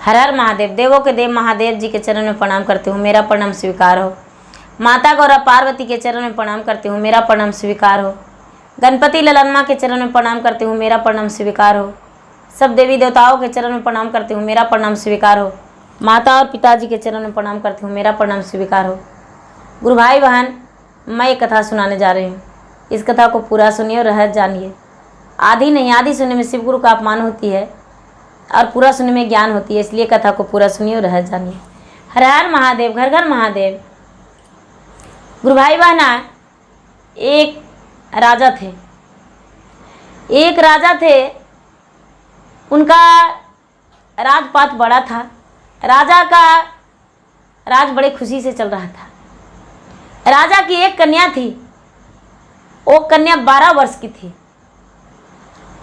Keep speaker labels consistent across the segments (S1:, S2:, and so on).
S1: हर हर महादेव। देवों के देव महादेव जी के चरण में प्रणाम करती हूँ, मेरा प्रणाम स्वीकार हो। माता गौरा पार्वती के चरण में प्रणाम करती हूँ, मेरा प्रणाम स्वीकार हो। गणपति ललन के चरण में प्रणाम करती हूँ, मेरा प्रणाम स्वीकार हो। सब देवी देवताओं के चरण में प्रणाम करती हूँ, मेरा प्रणाम स्वीकार हो। माता और पिताजी के चरण में प्रणाम करती हूँ, मेरा प्रणाम स्वीकार हो। गुरु भाई बहन, मैं एक कथा सुनाने जा रही हूँ। इस कथा को पूरा सुनिए और रहस्य जानिए। आधी नहीं, आधी सुनने में शिव गुरु का अपमान होती है और पूरा सुनने में ज्ञान होती है, इसलिए कथा को पूरा सुनिए और रहस्य जानिए। हर हर महादेव, घर घर महादेव। गुरु भाई बहना, एक राजा थे। एक राजा थे, उनका राजपाट बड़ा था। राजा का राज बड़े खुशी से चल रहा था। राजा की एक कन्या थी। वो कन्या 12 वर्ष की थी।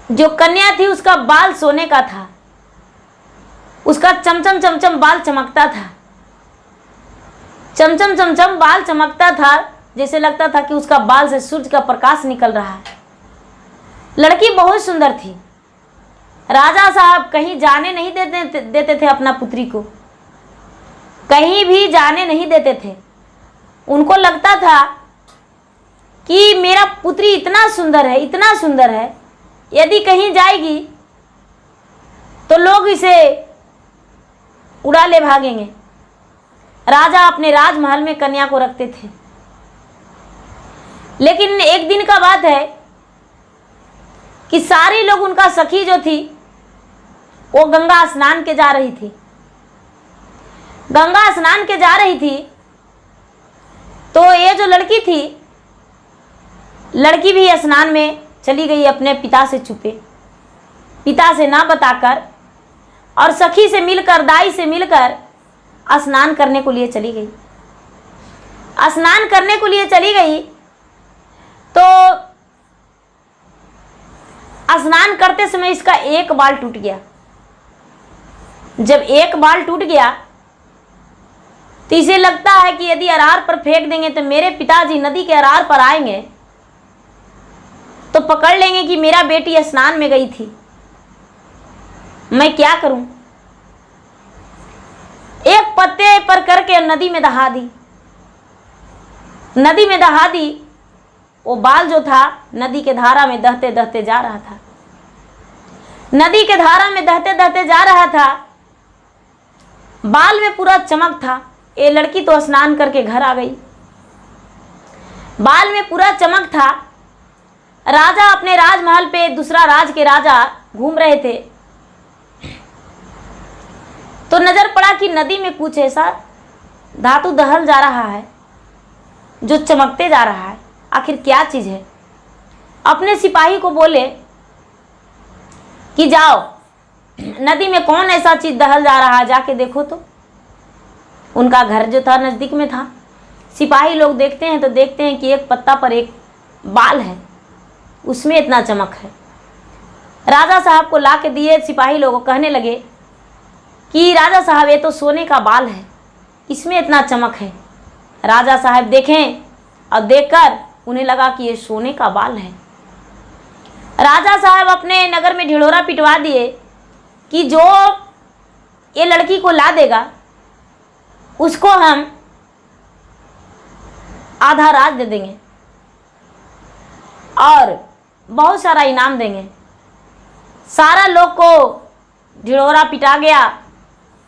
S1: जो कन्या थी उसका बाल सोने का था। उसका चमचम चमचम बाल चमकता था। चमचम चमचम बाल चमकता था, जैसे लगता था कि उसका बाल से सूरज का प्रकाश निकल रहा है। लड़की बहुत सुंदर थी। राजा साहब कहीं जाने नहीं देते थे अपना पुत्री को, कहीं भी जाने नहीं देते थे। उनको लगता था कि मेरा पुत्री इतना सुंदर है, इतना सुंदर है, यदि कहीं जाएगी तो लोग इसे उड़ा ले भागेंगे। राजा अपने राजमहल में कन्या को रखते थे। लेकिन एक दिन का बात है कि सारे लोग, उनका सखी जो थी वो गंगा स्नान के जा रही थी। गंगा स्नान के जा रही थी तो ये जो लड़की थी, लड़की भी स्नान में चली गई अपने पिता से छुपे, पिता से ना बताकर, और सखी से मिलकर, दाई से मिलकर स्नान करने को लिए चली गई। स्नान करने को लिए चली गई तो स्नान करते समय इसका एक बाल टूट गया। जब एक बाल टूट गया तो इसे लगता है कि यदि अरार पर फेंक देंगे तो मेरे पिताजी नदी के अरार पर आएंगे तो पकड़ लेंगे कि मेरा बेटी स्नान में गई थी। मैं क्या करूं? एक पत्ते पर करके नदी में दहा दी। नदी में दहा दी। वो बाल जो था नदी के धारा में दहते दहते जा रहा था। नदी के धारा में दहते दहते जा रहा था। बाल में पूरा चमक था। ये लड़की तो स्नान करके घर आ गई। बाल में पूरा चमक था। राजा अपने राजमहल पे, दूसरा राज के राजा घूम रहे थे तो नजर पड़ा कि नदी में कुछ ऐसा धातु दहल जा रहा है जो चमकते जा रहा है। आखिर क्या चीज है? अपने सिपाही को बोले कि जाओ, नदी में कौन ऐसा चीज दहल जा रहा है, जाके देखो तो। उनका घर जो था नजदीक में था। सिपाही लोग देखते हैं तो देखते हैं कि एक पत्ता पर एक बाल है, उसमें इतना चमक है। राजा साहब को ला के दिए। सिपाही लोग कहने लगे कि राजा साहब, ये तो सोने का बाल है, इसमें इतना चमक है। राजा साहब देखें और देखकर उन्हें लगा कि ये सोने का बाल है। राजा साहब अपने नगर में ढिढोरा पिटवा दिए कि जो ये लड़की को ला देगा उसको हम आधा राज दे देंगे और बहुत सारा इनाम देंगे। सारा लोग को ढिढोरा पिटा गया,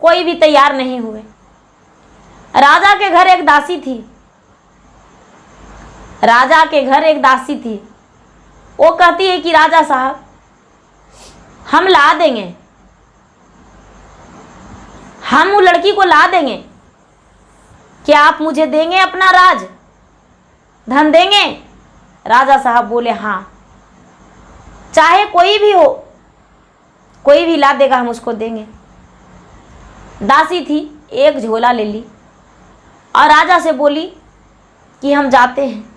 S1: कोई भी तैयार नहीं हुए। राजा के घर एक दासी थी। राजा के घर एक दासी थी। वो कहती है कि राजा साहब, हम ला देंगे, हम वो लड़की को ला देंगे, क्या आप मुझे देंगे अपना राज, धन देंगे? राजा साहब बोले हाँ, चाहे कोई भी हो, कोई भी ला देगा हम उसको देंगे। दासी थी, एक झोला ले ली और राजा से बोली कि हम जाते हैं,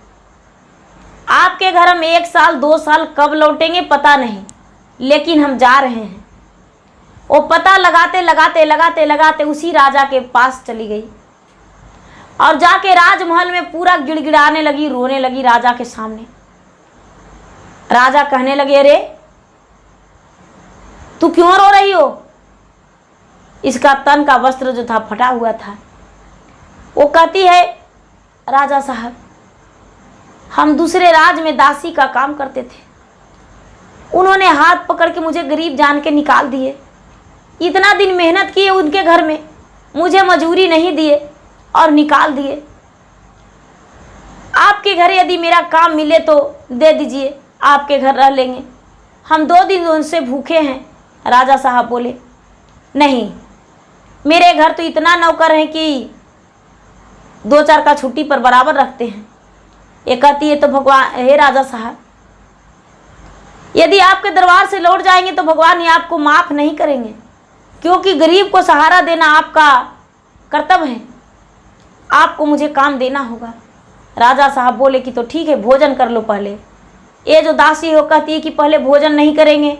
S1: आपके घर हम 1 साल 2 साल कब लौटेंगे पता नहीं, लेकिन हम जा रहे हैं। वो पता लगाते लगाते लगाते लगाते उसी राजा के पास चली गई और जाके राजमहल में पूरा गिड़गिड़ाने लगी, रोने लगी राजा के सामने। राजा कहने लगे, अरे तू क्यों रो रही हो? इसका तन का वस्त्र जो था फटा हुआ था। वो कहती है, राजा साहब, हम दूसरे राज में दासी का काम करते थे, उन्होंने हाथ पकड़ के मुझे गरीब जान के निकाल दिए। इतना दिन मेहनत किए उनके घर में, मुझे मजूरी नहीं दिए और निकाल दिए। आपके घर यदि मेरा काम मिले तो दे दीजिए, आपके घर रह लेंगे, हम 2 दिन उनसे भूखे हैं। राजा साहब बोले, नहीं, मेरे घर तो इतना नौकर हैं कि 2-4 का छुट्टी पर बराबर रखते हैं। ये कहती है, तो भगवान, हे राजा साहब, यदि आपके दरबार से लौट जाएंगे तो भगवान ही आपको माफ़ नहीं करेंगे, क्योंकि गरीब को सहारा देना आपका कर्तव्य है, आपको मुझे काम देना होगा। राजा साहब बोले कि तो ठीक है, भोजन कर लो पहले। ये जो दासी हो कहती है कि पहले भोजन नहीं करेंगे,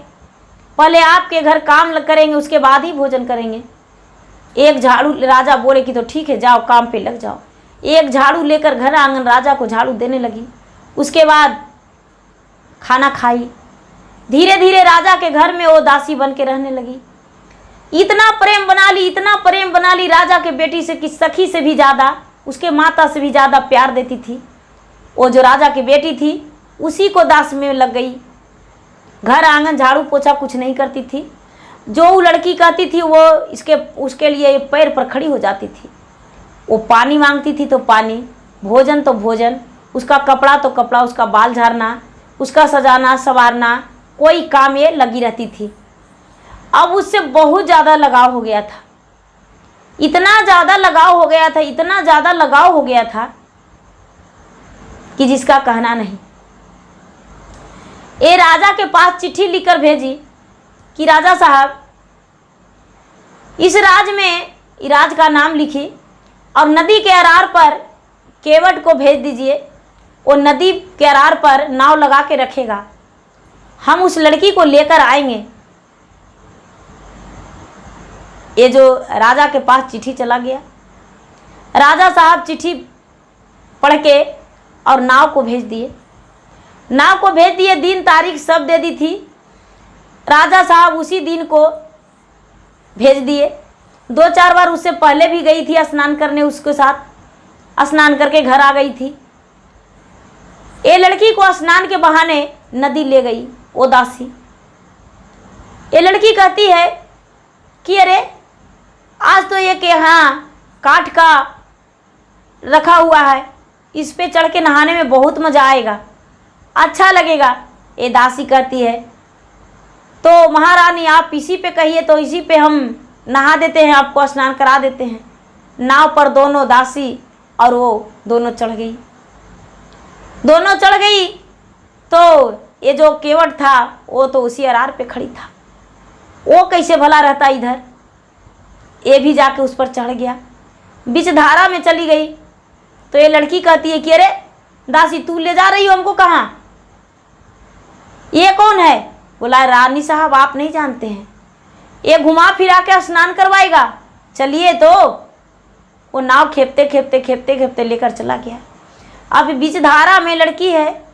S1: पहले आपके घर काम करेंगे, उसके बाद ही भोजन करेंगे। एक झाड़ू, राजा बोले कि तो ठीक है, जाओ काम पे लग जाओ। एक झाड़ू लेकर घर आंगन राजा को झाड़ू देने लगी। उसके बाद खाना खाई। धीरे धीरे राजा के घर में वो दासी बन के रहने लगी। इतना प्रेम बना ली, इतना प्रेम बना ली राजा के बेटी से कि सखी से भी ज़्यादा, उसके माता से भी ज़्यादा प्यार देती थी। वो जो राजा की बेटी थी उसी को दास में लग गई। घर आंगन झाड़ू पोछा कुछ नहीं करती थी। जो वो लड़की कहती थी वो उसके लिए पैर पर खड़ी हो जाती थी। वो पानी मांगती थी तो पानी, भोजन तो भोजन, उसका कपड़ा तो कपड़ा, उसका बाल झाड़ना, उसका सजाना संवारना, कोई काम ये लगी रहती थी। अब उससे बहुत ज़्यादा लगाव हो गया था, इतना ज़्यादा लगाव हो गया था, इतना ज़्यादा लगाव हो गया था कि जिसका कहना नहीं। ये राजा के पास चिट्ठी लिखकर भेजी कि राजा साहब, इस राज में राज का नाम लिखी और नदी के अरार पर केवट को भेज दीजिए। वो नदी के अरार पर नाव लगा के रखेगा, हम उस लड़की को लेकर आएंगे। ये जो राजा के पास चिट्ठी चला गया, राजा साहब चिट्ठी पढ़ के और नाव को भेज दिए। नाव को भेज दिए, दिन तारीख सब दे दी थी। राजा साहब उसी दिन को भेज दिए। 2-4 बार उससे पहले भी गई थी स्नान करने, उसके साथ स्नान करके घर आ गई थी। ये लड़की को स्नान के बहाने नदी ले गई वो दासी। ये लड़की कहती है कि अरे आज तो ये कि हाँ काठ का रखा हुआ है, इस पे चढ़ के नहाने में बहुत मज़ा आएगा, अच्छा लगेगा। ये दासी कहती है, तो महारानी आप इसी पे कहिए तो इसी पे हम नहा देते हैं, आपको स्नान करा देते हैं। नाव पर दोनों दासी और वो दोनों चढ़ गई। दोनों चढ़ गई तो ये जो केवट था वो तो उसी अरार पे खड़ी था। वो कैसे भला रहता इधर, ये भी जाके उस पर चढ़ गया, बीच धारा में चली गई। तो ये लड़की कहती है कि अरे दासी, तू ले जा रही हो हमको कहाँ, ये कौन है? बोला, रानी साहब आप नहीं जानते हैं, ये घुमा फिरा के स्नान करवाएगा, चलिए। तो वो नाव खेपते खेपते खेपते खेपते लेकर चला गया। अब बीच धारा में लड़की है।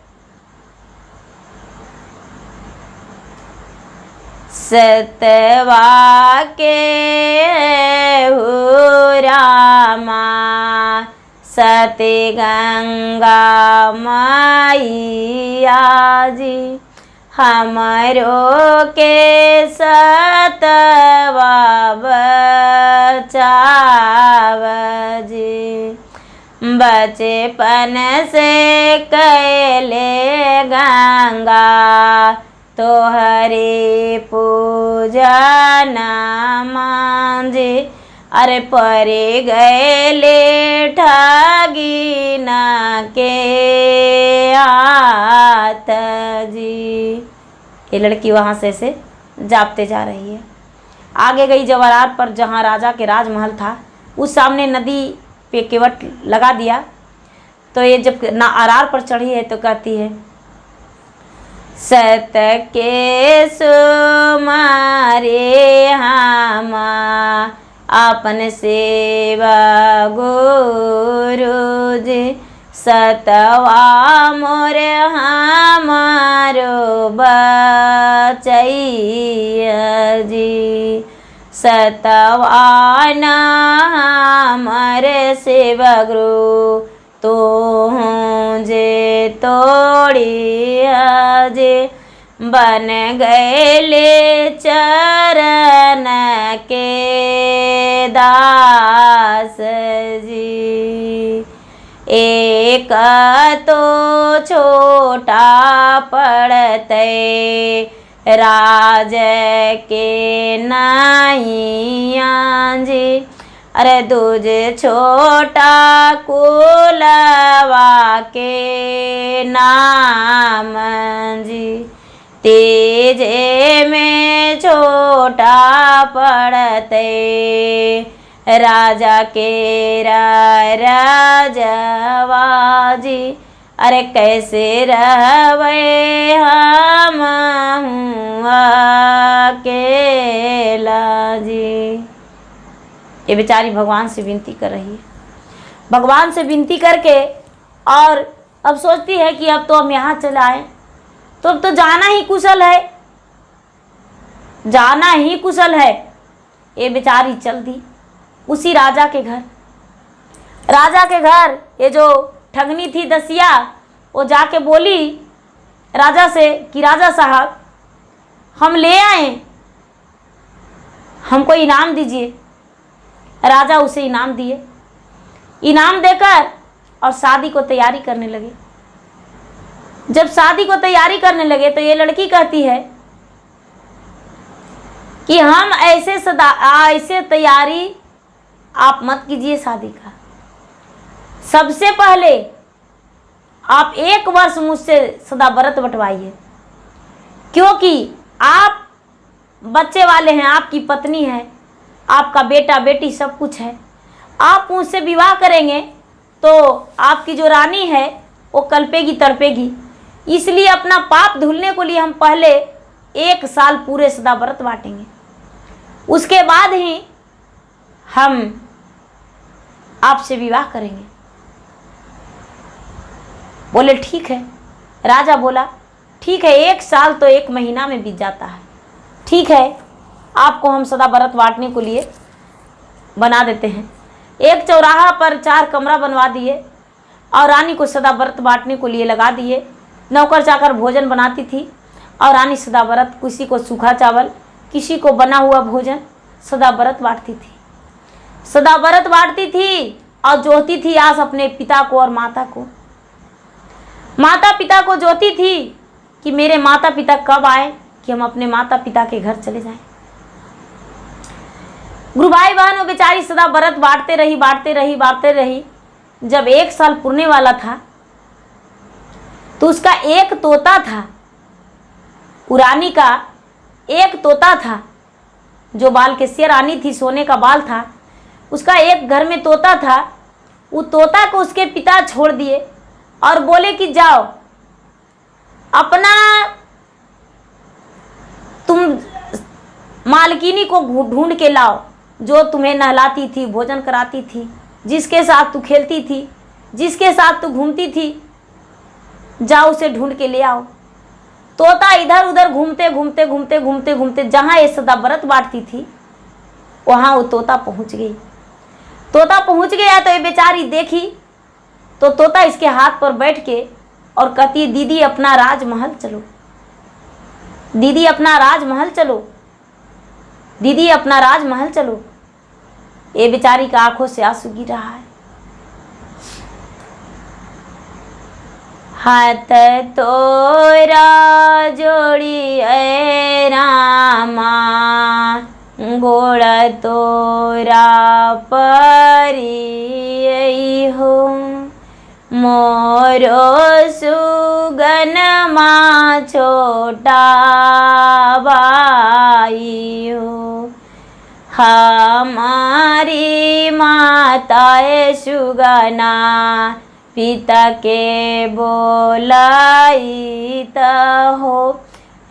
S1: सतवा के हो रामा सती गंगा मैया जी, हमरो के सतवा बचाव जी। बचपन से कैले गंगा तोहरे पूजन मांझे, अरे परे गए ठगी न के आत जी। ये लड़की वहाँ से जापते जा रही है। आगे गई जवारात पर जहाँ राजा के राजमहल था, उस सामने नदी पे केवट लगा दिया। तो ये जब ना अरार पर चढ़ी है तो कहती है, सत के सुमारे हामा अपन सेवा गुरु जी, सतवा मोर हमारो बचैया जी। सतवान हमर शिव गुरु तो जे तोड़ी जे बन गए चरण के दास जी। एक तो छोटा पड़ते राज के नाइया जी, अरे दूजे छोटा कुलवा के नाम जी। तेजे में छोटा पड़ते राजा के राजवा जी, अरे कैसे रहवे हम अकेला जी। ये बेचारी भगवान से विनती कर रही है, भगवान से विनती करके, और अब सोचती है कि अब तो हम यहाँ चले आए तो अब तो जाना ही कुशल है, जाना ही कुशल है। ये बेचारी चल दी उसी राजा के घर। राजा के घर ये जो ठगनी थी दसिया, वो जाके बोली राजा से कि राजा साहब हम ले आए, हमको इनाम दीजिए। राजा उसे इनाम दिए, इनाम देकर और शादी को तैयारी करने लगे। जब शादी को तैयारी करने लगे तो ये लड़की कहती है कि हम ऐसे तैयारी आप मत कीजिए शादी का, सबसे पहले आप 1 वर्ष मुझसे सदा व्रत बंटवाइए, क्योंकि आप बच्चे वाले हैं, आपकी पत्नी है, आपका बेटा बेटी सब कुछ है। आप मुझसे विवाह करेंगे तो आपकी जो रानी है वो कल्पेगी तड़पेगी, इसलिए अपना पाप धुलने को लिए हम पहले 1 साल पूरे सदा व्रत बांटेंगे, उसके बाद ही हम आपसे विवाह करेंगे। बोले ठीक है। राजा बोला ठीक है, 1 साल तो 1 महीना में बीत जाता है, ठीक है आपको हम सदा व्रत बांटने को लिए बना देते हैं। एक चौराहा पर 4 कमरा बनवा दिए और रानी को सदा व्रत बांटने को लिए लगा दिए। नौकर चाकर भोजन बनाती थी और रानी सदा व्रत, किसी को सूखा चावल, किसी को बना हुआ भोजन, सदा व्रत बांटती थी, सदा व्रत बांटती थी और जोहती थी आस अपने पिता को और माता को। माता पिता को जोहती थी कि मेरे माता पिता कब आए कि हम अपने माता पिता के घर चले जाएं। गुरु भाई बहन वो बेचारी सदा व्रत बांटते रही। जब 1 साल पूरने वाला था तो उसका एक तोता था, रानी का एक तोता था, जो बाल के से रानी थी, सोने का बाल था, उसका एक घर में तोता था। वो तोता को उसके पिता छोड़ दिए और बोले कि जाओ अपना तुम मालकिनी को ढूंढ के लाओ, जो तुम्हें नहलाती थी, भोजन कराती थी, जिसके साथ तू खेलती थी, जिसके साथ तू घूमती थी, जाओ उसे ढूंढ के ले आओ। तोता इधर उधर घूमते जहाँ ये सदा व्रत बांटती थी वहाँ वो तोता पहुँच गई। तोता पहुँच गया तो ये बेचारी देखी तो तोता इसके हाथ पर बैठ के और कहती दीदी अपना राजमहल चलो, दीदी अपना राजमहल चलो, दीदी अपना राजमहल चलो। ये बेचारी का आंखों से आंसू गिर रहा है। हाथ तोरा जोड़ी ऐ रामा, गोड़ तोरा परी हो, मोरो सुगन माँ छोटा बाई हो, हमारी माता सुगना पिता के बोलाई हो,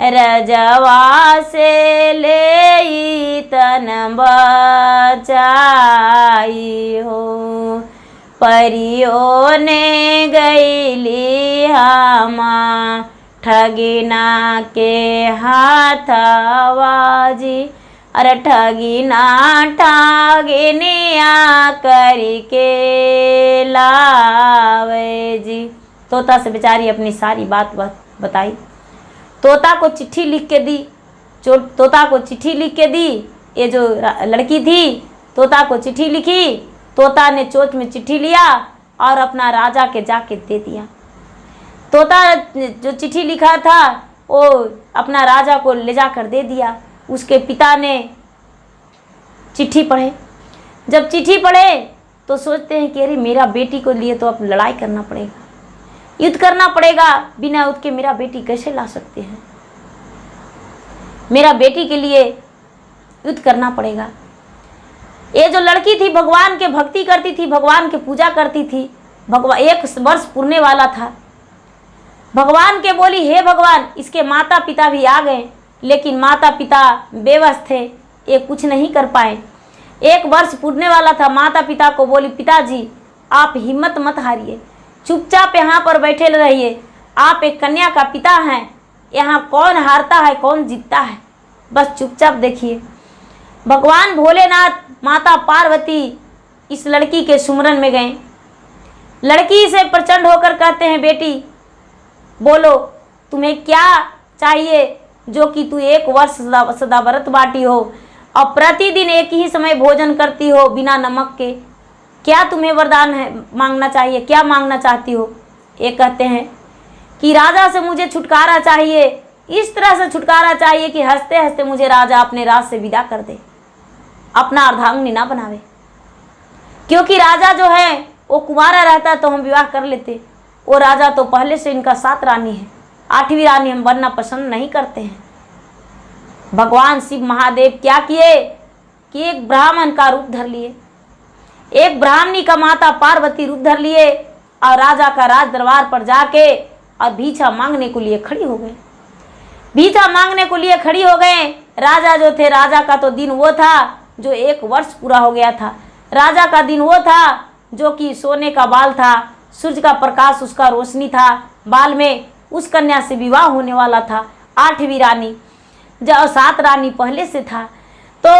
S1: रजवा से ले तन बचाई हो, परियों ने गईली हमा ठगिना के हाथवाजी, अरे ठगी ना ठागे ने आ करके लावे जी। तोता से बेचारी अपनी सारी बात बताई। तोता को चिट्ठी लिख के दी, तोता को चिट्ठी लिख के दी। ये जो लड़की थी तोता को चिट्ठी लिखी, तोता ने चोंच में चिट्ठी लिया और अपना राजा के जाके दे दिया। तोता जो चिट्ठी लिखा था वो अपना राजा को ले जाकर दे दिया। उसके पिता ने चिट्ठी पढ़े, जब चिट्ठी पढ़े तो सोचते हैं कि अरे मेरा बेटी को लिए तो अब लड़ाई करना पड़ेगा, युद्ध करना पड़ेगा, बिना युद्ध के मेरा बेटी कैसे ला सकते हैं, मेरा बेटी के लिए युद्ध करना पड़ेगा। ये जो लड़की थी भगवान के भक्ति करती थी, भगवान के पूजा करती थी, भगवान 1 वर्ष पूरने वाला था। भगवान के बोली हे भगवान, इसके माता पिता भी आ गए लेकिन माता पिता बेबस थे, ये कुछ नहीं कर पाए। 1 वर्ष पूरने वाला था। माता पिता को बोली पिताजी आप हिम्मत मत हारिए, चुपचाप यहाँ पर बैठे रहिए, आप एक कन्या का पिता हैं, यहाँ कौन हारता है कौन जीतता है, बस चुपचाप देखिए। भगवान भोलेनाथ माता पार्वती इस लड़की के सुमरन में गए। लड़की से प्रचंड होकर कहते हैं बेटी बोलो तुम्हें क्या चाहिए जो कि तू 1 वर्ष सदा व्रत बाटी हो और प्रतिदिन एक ही समय भोजन करती हो बिना नमक के, क्या तुम्हें वरदान है मांगना चाहिए, क्या मांगना चाहती हो। ये कहते हैं कि राजा से मुझे छुटकारा चाहिए, इस तरह से छुटकारा चाहिए कि हंसते हंसते मुझे राजा अपने राज से विदा कर दे, अपना अर्धांगिनी ना बनावे। क्योंकि राजा जो है वो कुंवारा रहता तो हम विवाह कर लेते, वो राजा तो पहले से इनका 7 रानी है, 8वीं रानी हम बनना पसंद नहीं करते हैं। भगवान शिव महादेव क्या किए कि एक ब्राह्मण का रूप धर लिए, एक ब्राह्मणी का माता पार्वती रूप धर लिए और राजा का राज दरबार पर जाके और भिक्षा मांगने को लिए खड़ी हो गए। भिक्षा मांगने को लिए खड़ी हो गए। राजा जो थे, राजा का तो दिन वो था जो 1 वर्ष पूरा हो गया था। राजा का दिन वो था जो कि सोने का बाल था, सूर्य का प्रकाश उसका रोशनी था बाल में। उस कन्या से विवाह होने वाला था 8वीं रानी, जब 7 रानी पहले से था। तो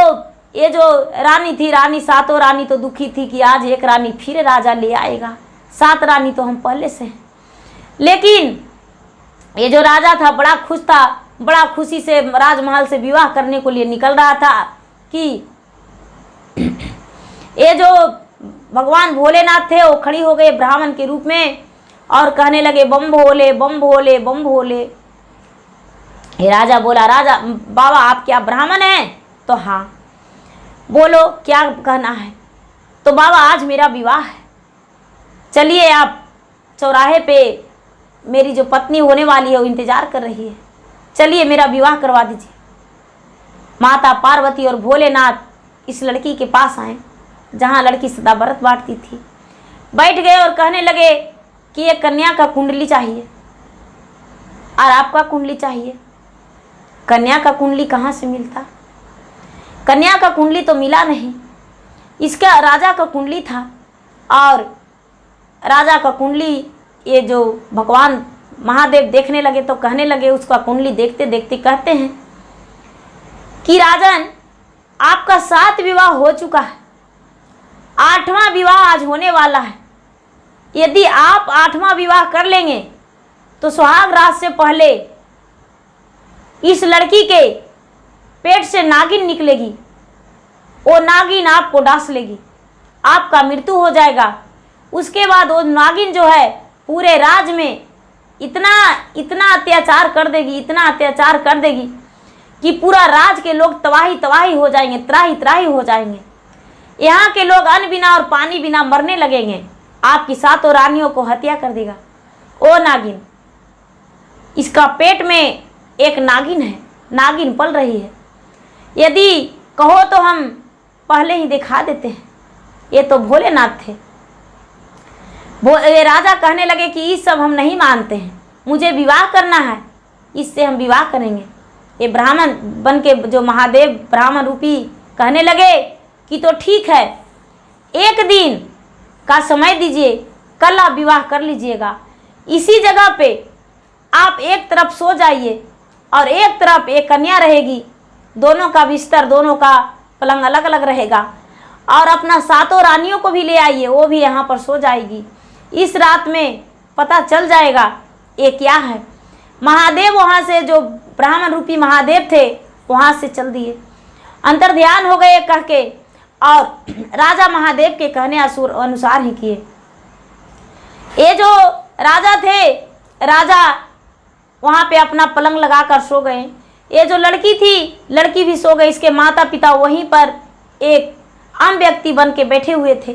S1: ये जो रानी थी, रानी 7 रानी तो दुखी थी कि आज एक रानी फिर राजा ले आएगा, 7 रानी तो हम पहले से हैं। लेकिन ये जो राजा था बड़ा खुश था, बड़ा खुशी से राजमहल से विवाह करने को लिए निकल रहा था कि ये जो भगवान भोलेनाथ थे वो खड़ी हो गए ब्राह्मण के रूप में और कहने लगे बम भोले बम भोले बम भोले। ये राजा बोला राजा बाबा आप क्या ब्राह्मण हैं? तो हाँ। बोलो क्या कहना है? तो बाबा आज मेरा विवाह है, चलिए आप चौराहे पे मेरी जो पत्नी होने वाली है वो इंतजार कर रही है, चलिए मेरा विवाह करवा दीजिए। माता पार्वती और भोलेनाथ इस लड़की के पास आए जहाँ लड़की सदा व्रत बांटती थी, बैठ गए और कहने लगे कि ये कन्या का कुंडली चाहिए और आपका कुंडली चाहिए। कन्या का कुंडली कहाँ से मिलता? कन्या का कुंडली तो मिला नहीं, इसका राजा का कुंडली था। और राजा का कुंडली ये जो भगवान महादेव देखने लगे तो कहने लगे, उसका कुंडली देखते देखते कहते हैं कि राजन आपका 7 विवाह हो चुका है, 8वां विवाह आज होने वाला है। यदि आप 8वां विवाह कर लेंगे तो सुहाग रात से पहले इस लड़की के पेट से नागिन निकलेगी, वो नागिन आपको डांस लेगी, आपका मृत्यु हो जाएगा। उसके बाद वो नागिन जो है पूरे राज में इतना अत्याचार कर देगी, इतना अत्याचार कर देगी कि पूरा राज के लोग तबाही हो जाएंगे, त्राही हो जाएंगे। यहाँ के लोग अन्न बिना और पानी बिना मरने लगेंगे। आपकी 7 रानियों को हत्या कर देगा ओ नागिन। इसका पेट में एक नागिन है, नागिन पल रही है, यदि कहो तो हम पहले ही दिखा देते हैं। ये तो भोलेनाथ थे। राजा कहने लगे कि ये सब हम नहीं मानते हैं, मुझे विवाह करना है, इससे हम विवाह करेंगे। ये ब्राह्मण बन के जो महादेव ब्राह्मण रूपी कहने लगे कि तो ठीक है, 1 दिन का समय दीजिए, कल आप विवाह कर लीजिएगा। इसी जगह पे आप एक तरफ सो जाइए और एक तरफ एक कन्या रहेगी दोनों का बिस्तर, दोनों का पलंग अलग अलग रहेगा। और अपना 7 रानियों को भी ले आइए, वो भी यहाँ पर सो जाएगी। इस रात में पता चल जाएगा ये क्या है। महादेव वहाँ से, जो ब्राह्मण रूपी महादेव थे, वहाँ से चल दिए, अंतर ध्यान हो गए कह के, और राजा महादेव के कहने अनुसार ही किए। ये जो राजा थे, राजा वहाँ पे अपना पलंग लगाकर सो गए। ये जो लड़की थी, लड़की भी सो गई। इसके माता पिता वहीं पर एक आम व्यक्ति बन के बैठे हुए थे।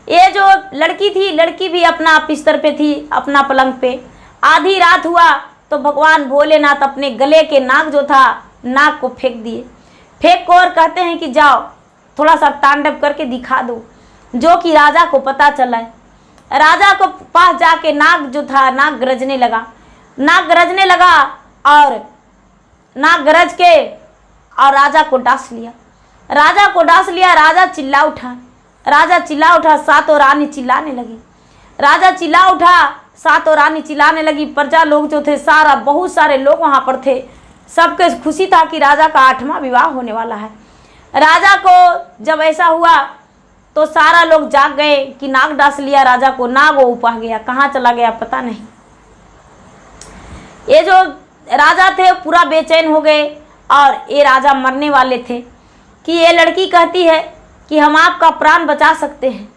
S1: ये जो लड़की थी, लड़की भी अपना बिस्तर पे थी, अपना पलंग पे। आधी रात हुआ तो भगवान भोलेनाथ अपने गले के नाग जो था, नाग को फेंक दिए। फेंक को और कहते हैं कि जाओ थोड़ा सा तांडव करके दिखा दो, जो कि राजा को पता चला है। राजा को पास जाके नाग जो था, नाग गरजने लगा। नाग गरजने लगा और नाग गरज के और राजा को डांस लिया। राजा को डांस लिया। राजा चिल्ला उठा। राजा चिल्ला उठा, 7 रानी चिल्लाने लगी। राजा चिल्ला उठा, 7 रानी चिल्लाने लगी। प्रजा लोग जो थे, सारा बहुत सारे लोग वहाँ पर थे। सबके खुशी था कि राजा का 8वां विवाह होने वाला है। राजा को जब ऐसा हुआ तो सारा लोग जाग गए कि नाग डांस लिया राजा को। नाग वो उपा गया, कहाँ चला गया पता नहीं। ये जो राजा थे पूरा बेचैन हो गए, और ये राजा मरने वाले थे कि ये लड़की कहती है कि हम आपका प्राण बचा सकते हैं,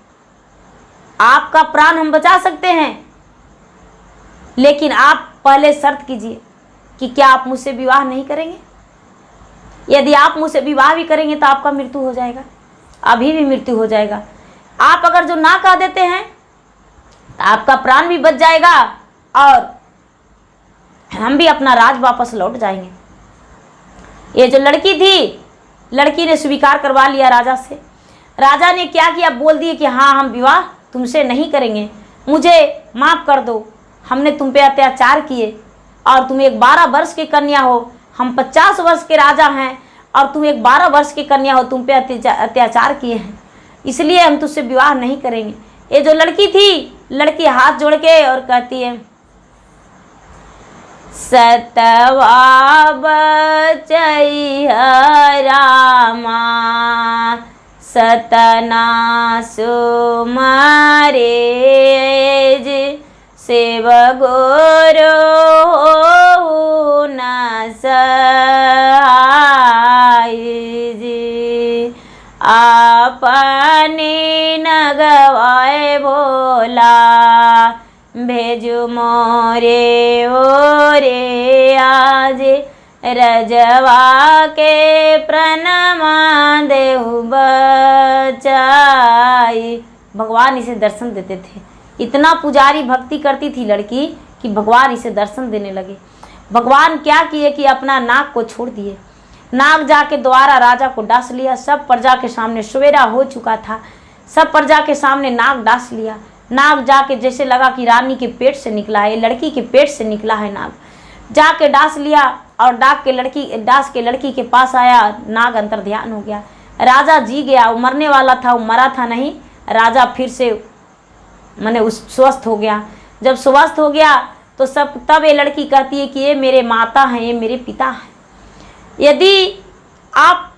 S1: आपका प्राण हम बचा सकते हैं, लेकिन आप पहले शर्त कीजिए कि क्या आप मुझसे विवाह नहीं करेंगे। यदि आप मुझसे विवाह भी करेंगे तो आपका मृत्यु हो जाएगा, अभी भी मृत्यु हो जाएगा। आप अगर जो ना कह देते हैं तो आपका प्राण भी बच जाएगा और हम भी अपना राज वापस लौट जाएंगे। ये जो लड़की थी, लड़की ने स्वीकार करवा लिया राजा से। राजा ने क्या किया, बोल दिए कि हाँ हम विवाह तुमसे नहीं करेंगे, मुझे माफ़ कर दो, हमने तुम पे अत्याचार किए और तुम एक 12 वर्ष की कन्या हो, हम 50 वर्ष के राजा हैं और तुम एक 12 वर्ष की कन्या हो, तुम पे अत्याचार किए हैं, इसलिए हम तुझसे विवाह नहीं करेंगे। ये जो लड़की थी, लड़की हाथ जोड़ के और कहती है, सतवा बचैया रामा सतना सुमारेज शिव गुरु न सहाय जी आपने नगवाए भोला भेजु मोरे ओरे आज रजवा के प्रणमा देहु बचाई। भगवान इसे दर्शन देते थे। इतना पुजारी भक्ति करती थी लड़की कि भगवान इसे दर्शन देने लगे। भगवान क्या किए कि अपना नाग को छोड़ दिए। नाग जाके द्वारा राजा को डांस लिया। सब प्रजा के सामने सवेरा हो चुका था, सब प्रजा के सामने नाग डांस लिया। नाग जाके जैसे लगा कि रानी के पेट से निकला है, लड़की के पेट से निकला है नाग। जाके डांस लिया और डांस के लड़की के पास आया। नाग अंतर ध्यान हो गया। राजा जी गया, वो मरने वाला था, वो मरा था नहीं। राजा फिर से माने उस स्वस्थ हो गया। जब स्वस्थ हो गया तो सब तब ये लड़की कहती है कि ये मेरे माता हैं, ये मेरे पिता हैं। यदि आप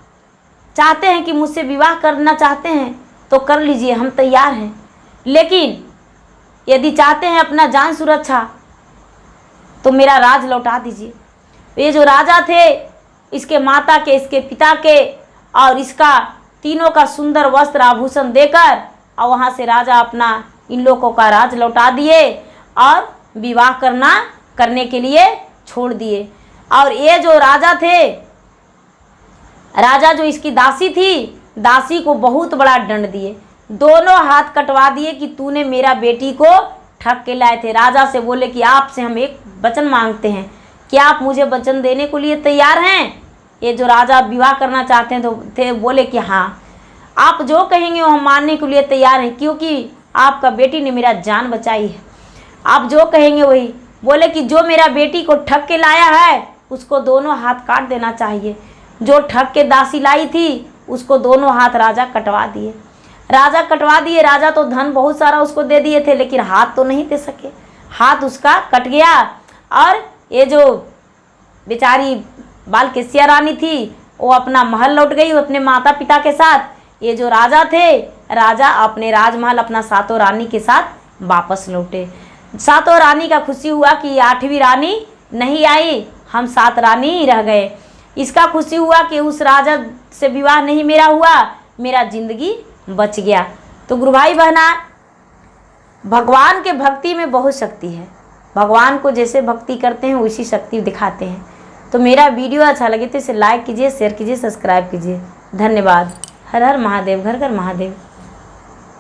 S1: चाहते हैं कि मुझसे विवाह करना चाहते हैं तो कर लीजिए, हम तैयार हैं, लेकिन यदि चाहते हैं अपना जान सुरक्षा तो मेरा राज लौटा दीजिए। ये जो राजा थे, इसके माता के, इसके पिता के और इसका तीनों का सुंदर वस्त्र आभूषण देकर और वहाँ से राजा अपना इन लोगों का राज लौटा दिए और विवाह करने के लिए छोड़ दिए। और ये जो राजा थे, राजा जो इसकी दासी थी, दासी को बहुत बड़ा दंड दिए। दोनों हाथ कटवा दिए कि तूने मेरा बेटी को ठग के लाए थे। राजा से बोले कि आपसे हम एक वचन मांगते हैं, क्या आप मुझे वचन देने के लिए तैयार हैं। ये जो राजा विवाह करना चाहते हैं तो थे, बोले कि हाँ आप जो कहेंगे वो हम मानने के लिए तैयार हैं, क्योंकि आपका बेटी ने मेरा जान बचाई है, आप जो कहेंगे वही। बोले कि जो मेरा बेटी को ठग के लाया है उसको दोनों हाथ काट देना चाहिए। जो ठग के दासी लाई थी उसको दोनों हाथ राजा कटवा दिए। राजा कटवा दिए। राजा तो धन बहुत सारा उसको दे दिए थे, लेकिन हाथ तो नहीं दे सके, हाथ उसका कट गया। और ये जो बेचारी बालकेशिया रानी थी, वो अपना महल लौट गई अपने माता पिता के साथ। ये जो राजा थे, राजा अपने राजमहल अपना 7 रानी के साथ वापस लौटे। 7 रानी का खुशी हुआ कि 8वीं रानी नहीं आई, हम 7 रानी ही रह गए। इसका खुशी हुआ कि उस राजा से विवाह नहीं मेरा हुआ, मेरा जिंदगी बच गया। तो गुरु भाई बहना, भगवान के भक्ति में बहुत शक्ति है। भगवान को जैसे भक्ति करते हैं उसी शक्ति दिखाते हैं। तो मेरा वीडियो अच्छा लगे तो इसे लाइक कीजिए, शेयर कीजिए, सब्सक्राइब कीजिए। धन्यवाद। हर हर महादेव, घर घर महादेव।